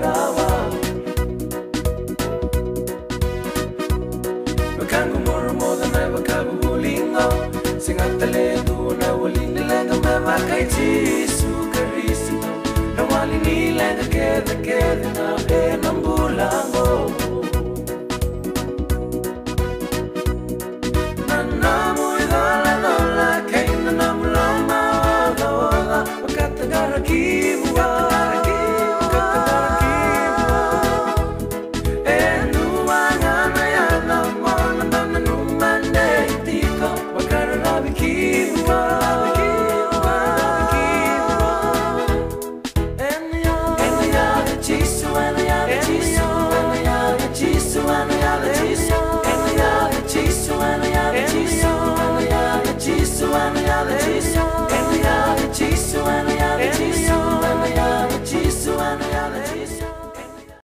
rawa Bakangu moro moda na bakabu bulingo Singatale tu na walini lenga mema kaiti Sukarisi na walini lenga kede na nambulango Nanamu idala nola kaina namulama wala wala Wakatagara kiwa Chisu, and the other chisu,